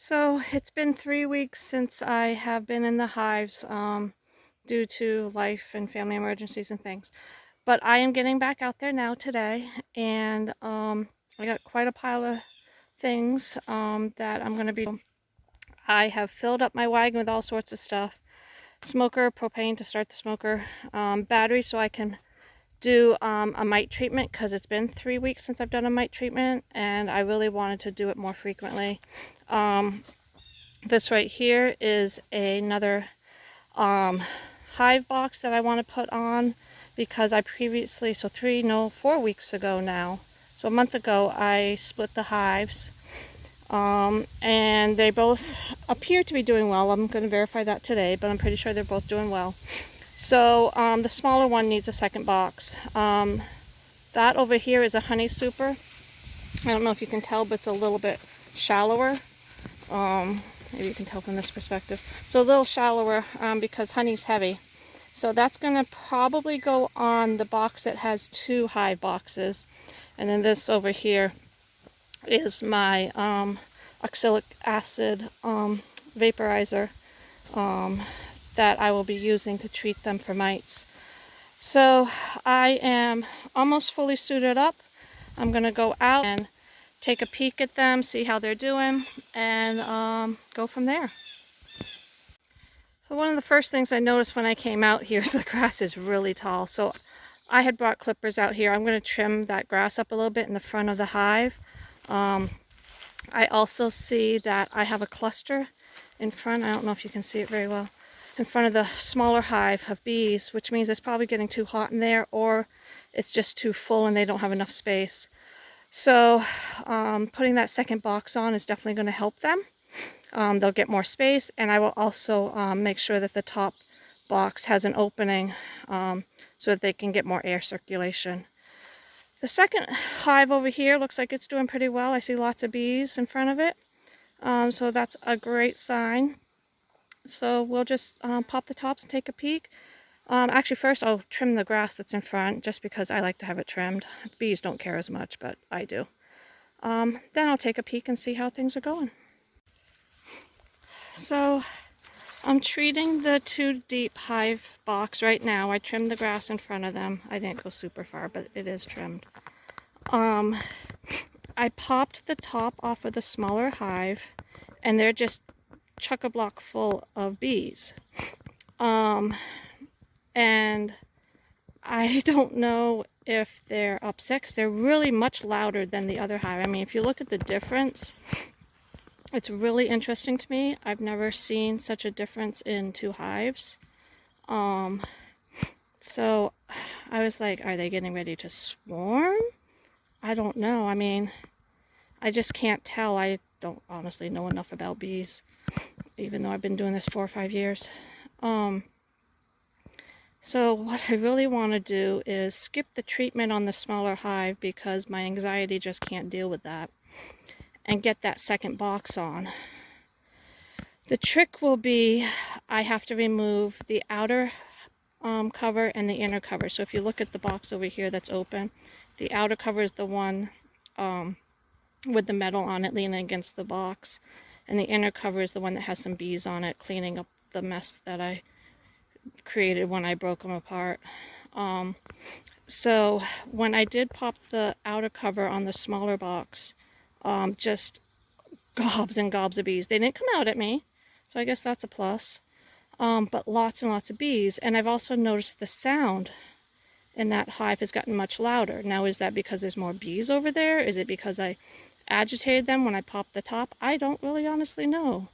So it's been 3 weeks since I have been in the hives due to life and family emergencies and things. But I am getting back out there now today, and I got quite a pile of things that I'm going to be. I have filled up my wagon with all sorts of stuff. Smoker, propane to start the smoker, battery so I can do a mite treatment because it's been 3 weeks since I've done a mite treatment, and I really wanted to do it more frequently. This right here is another hive box that I want to put on because I previously, 4 weeks ago now, so a month ago, I split the hives, and they both appear to be doing well. I'm going to verify that today, but I'm pretty sure they're both doing well. So the smaller one needs a second box. That over here is a honey super. I don't know if you can tell, but it's a little bit shallower. Maybe you can tell from this perspective. So a little shallower because honey's heavy. So that's going to probably go on the box that has two hive boxes. And then this over here is my oxalic acid vaporizer that I will be using to treat them for mites. So I am almost fully suited up. I'm going to go out and take a peek at them, see how they're doing, and go from there. So one of the first things I noticed when I came out here is the grass is really tall. So I had brought clippers out here. I'm going to trim that grass up a little bit in the front of the hive. I also see that I have a cluster in front. I don't know if you can see it very well. In front of the smaller hive of bees, which means it's probably getting too hot in there, or it's just too full and they don't have enough space. So putting that second box on is definitely going to help them. They'll get more space, and I will also make sure that the top box has an opening so that they can get more air circulation. The second hive over here looks like it's doing pretty well. I see lots of bees in front of it, so that's a great sign. So we'll just pop the tops and take a peek. Actually, first I'll trim the grass that's in front, just because I like to have it trimmed. Bees don't care as much, but I do. Then I'll take a peek and see how things are going. So I'm treating the 2 deep hive box right now. I trimmed the grass in front of them. I didn't go super far, but it is trimmed. I popped the top off of the smaller hive, and they're just chock-a-block full of bees. And I don't know if they're upset because they're really much louder than the other hive. I mean, if you look at the difference, it's really interesting to me. I've never seen such a difference in 2 hives. So I was like, are they getting ready to swarm? I don't know. I mean, I just can't tell. I don't honestly know enough about bees, even though I've been doing this 4 or 5 years. So what I really want to do is skip the treatment on the smaller hive because my anxiety just can't deal with that, and get that second box on. The trick will be I have to remove the outer cover and the inner cover. So if you look at the box over here that's open, the outer cover is the one with the metal on it leaning against the box, and the inner cover is the one that has some bees on it, cleaning up the mess that I created when I broke them apart. So when I did pop the outer cover on the smaller box, just gobs and gobs of bees. They didn't come out at me, so I guess that's a plus. But lots and lots of bees. And I've also noticed the sound in that hive has gotten much louder. Now, is that because there's more bees over there? Is it because I agitated them when I popped the top? I don't really honestly know.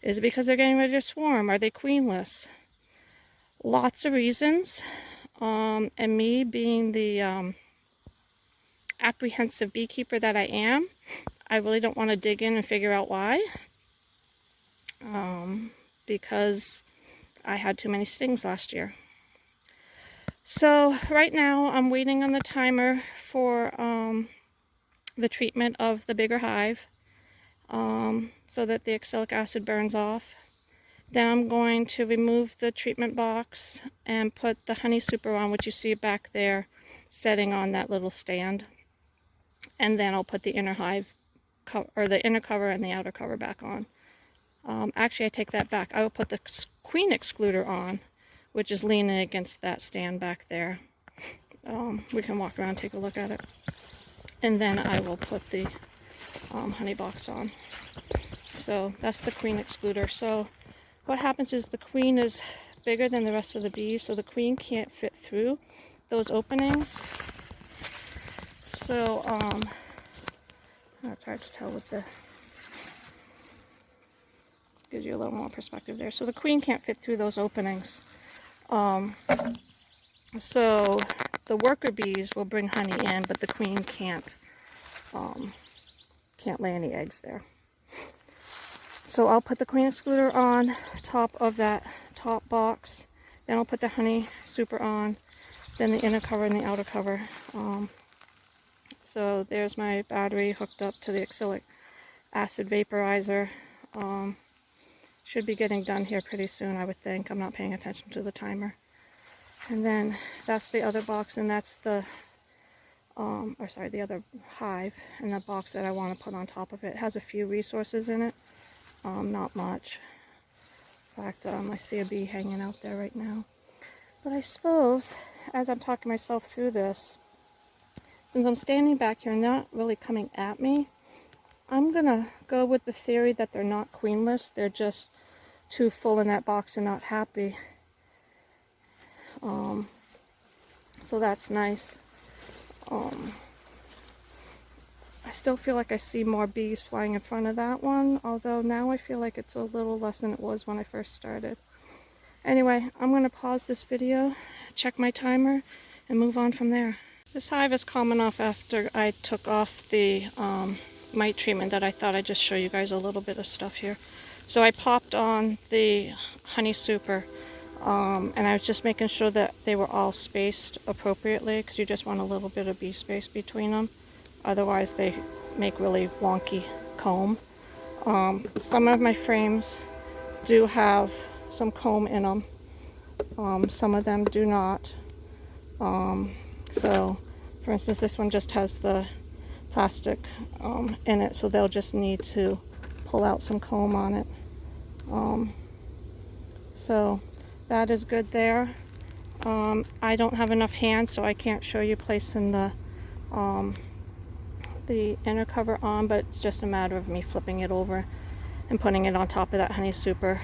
Is it because they're getting ready to swarm? Are they queenless? Lots of reasons. And me being the apprehensive beekeeper that I am, I really don't want to dig in and figure out why. Because I had too many stings last year. So right now I'm waiting on the timer for the treatment of the bigger hive, so that the oxalic acid burns off. Then I'm going to remove the treatment box and put the honey super on, which you see back there setting on that little stand. And then I'll put the inner hive or the inner cover and the outer cover back on. Actually, I take that back. I will put the queen excluder on, which is leaning against that stand back there. We can walk around and take a look at it. And then I will put the honey box on. So that's the queen excluder. So what happens is the queen is bigger than the rest of the bees, so the queen can't fit through those openings. So it's hard to tell with the, gives you a little more perspective there. So the queen can't fit through those openings. So the worker bees will bring honey in, but the queen can't lay any eggs there. So I'll put the queen excluder on top of that top box. Then I'll put the honey super on, then the inner cover and the outer cover. So there's my battery hooked up to the oxalic acid vaporizer. Should be getting done here pretty soon, I would think. I'm not paying attention to the timer. And then that's the other box, and that's the, the other hive, and the box that I want to put on top of it. It has a few resources in it, not much. In fact, I see a bee hanging out there right now. But I suppose, as I'm talking myself through this, since I'm standing back here and they're not really coming at me, I'm gonna go with the theory that they're not queenless. They're just too full in that box and not happy. So that's nice. I still feel like I see more bees flying in front of that one, although now I feel like it's a little less than it was when I first started. Anyway, I'm going to pause this video, check my timer, and move on from there. This hive is calming off after I took off the mite treatment that I thought I'd just show you guys a little bit of stuff here. So I popped on the honey super, and I was just making sure that they were all spaced appropriately, because you just want a little bit of bee space between them. Otherwise they make really wonky comb. Some of my frames do have some comb in them. Some of them do not. So for instance, this one just has the plastic in it, so they'll just need to pull out some comb on it. So that is good there. I don't have enough hands, so I can't show you placing the inner cover on, but it's just a matter of me flipping it over and putting it on top of that honey super,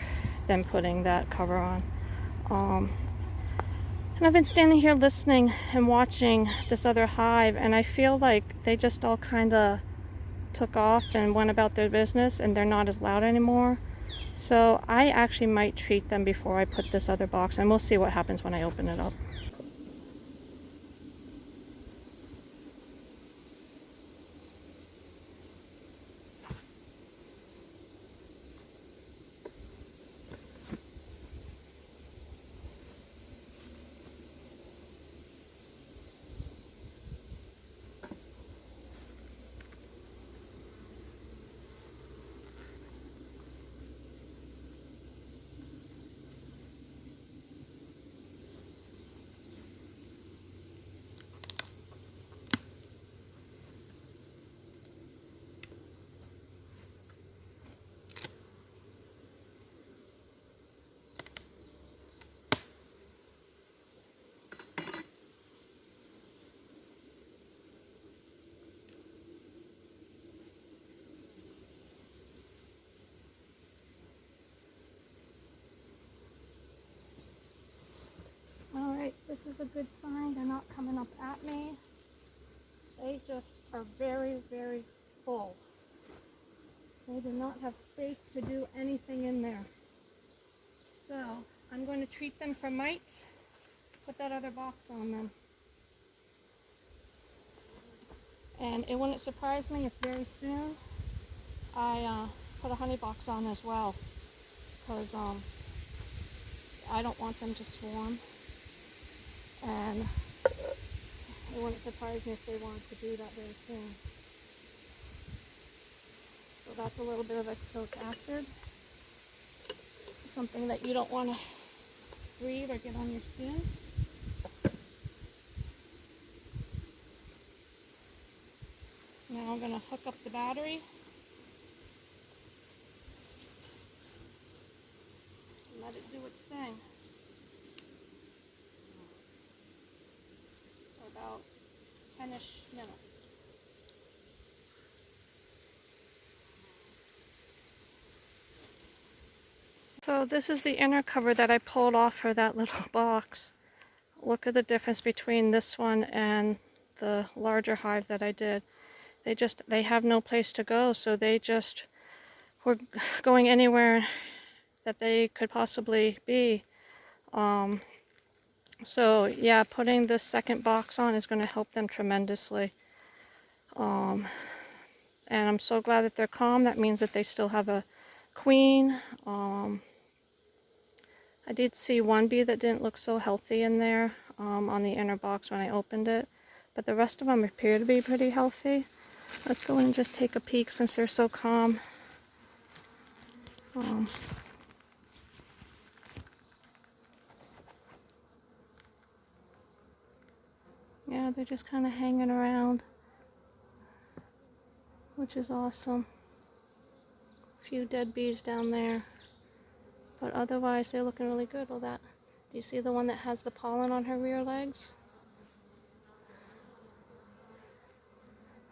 then putting that cover on. And I've been standing here listening and watching this other hive, and I feel like they just all kind of took off and went about their business, and they're not as loud anymore. So I actually might treat them before I put this other box, and we'll see what happens when I open it up. Alright, this is a good sign. They're not coming up at me. They just are very, very full. They do not have space to do anything in there. So I'm going to treat them for mites, put that other box on them. And it wouldn't surprise me if very soon I put a honey box on as well, because I don't want them to swarm. And it wouldn't surprise me if they wanted to do that very soon. So that's a little bit of oxalic acid, something that you don't want to breathe or get on your skin. Now I'm going to hook up the battery. let it do its thing for about 10-ish minutes. So this is the inner cover that I pulled off for that little box. Look at the difference between this one and the larger hive that I did. They have no place to go, so they just were going anywhere that they could possibly be. So yeah, putting this second box on is going to help them tremendously. And I'm so glad that they're calm. That means that they still have a queen. I did see one bee that didn't look so healthy in there on the inner box when I opened it, but the rest of them appear to be pretty healthy. Let's go in and just take a peek since they're so calm. Yeah, they're just kind of hanging around, which is awesome. A few dead bees down there, but otherwise they're looking really good. All that. Do you see the one that has the pollen on her rear legs?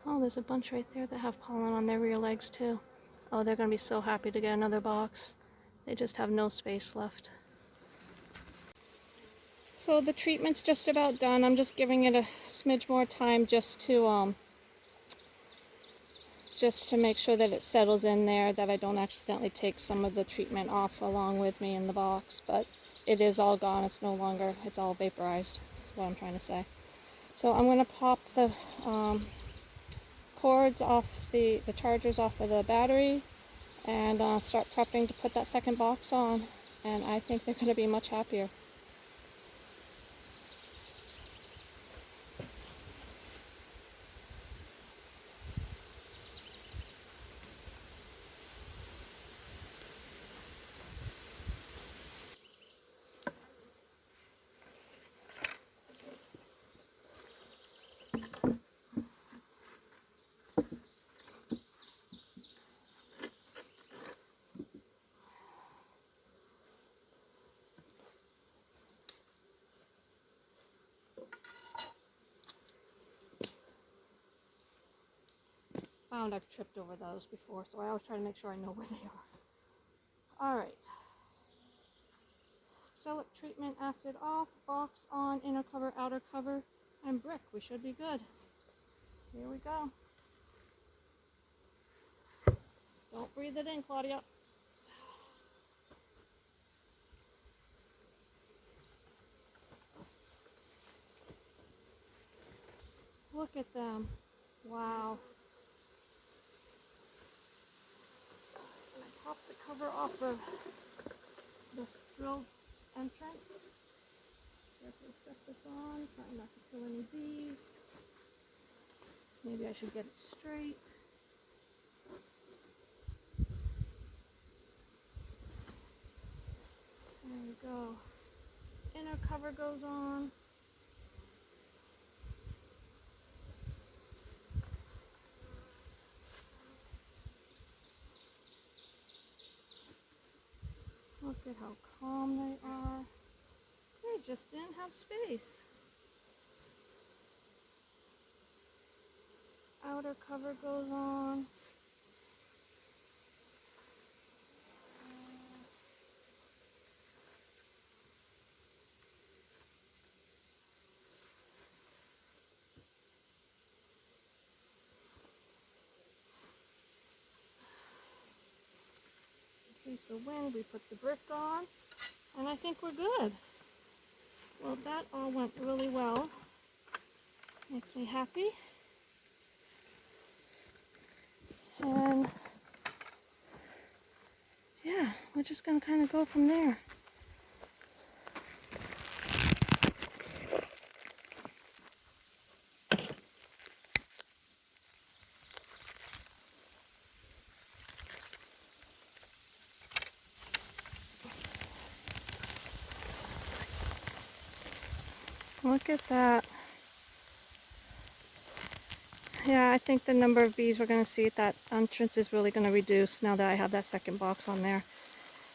Oh, there's a bunch right there that have pollen on their rear legs too. Oh, they're going to be so happy to get another box. They just have no space left. So the treatment's just about done. I'm just giving it a smidge more time just to make sure that it settles in there, that I don't accidentally take some of the treatment off along with me in the box. But it is all gone. It's no longer, it's all vaporized. That's what I'm trying to say. So I'm going to pop the cords off the chargers off of the battery and start prepping to put that second box on. And I think they're going to be much happier. Found I've tripped over those before, so I always try to make sure I know where they are. Alright. Acrylic treatment, acid off, box on, inner cover, outer cover, and brick. We should be good. Here we go. Don't breathe it in, Claudia. Look at them. Wow. I popped the cover off of this drilled entrance. Carefully set this on, trying not to kill any bees. Maybe I should get it straight. There we go. Inner cover goes on. Look at how calm they are. They just didn't have space. Outer cover goes on. In case of wind, we put the brick on, and I think we're good. Well, that all went really well. Makes me happy. And yeah, we're just going to kind of go from there. Look at that. Yeah, I think the number of bees we're going to see at that entrance is really going to reduce now that I have that second box on there.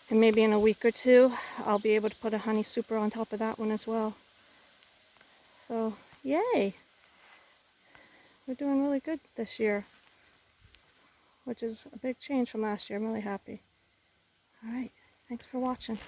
And maybe in a week or two, I'll be able to put a honey super on top of that one as well. So, yay! We're doing really good this year, which is a big change from last year. I'm really happy. All right, thanks for watching.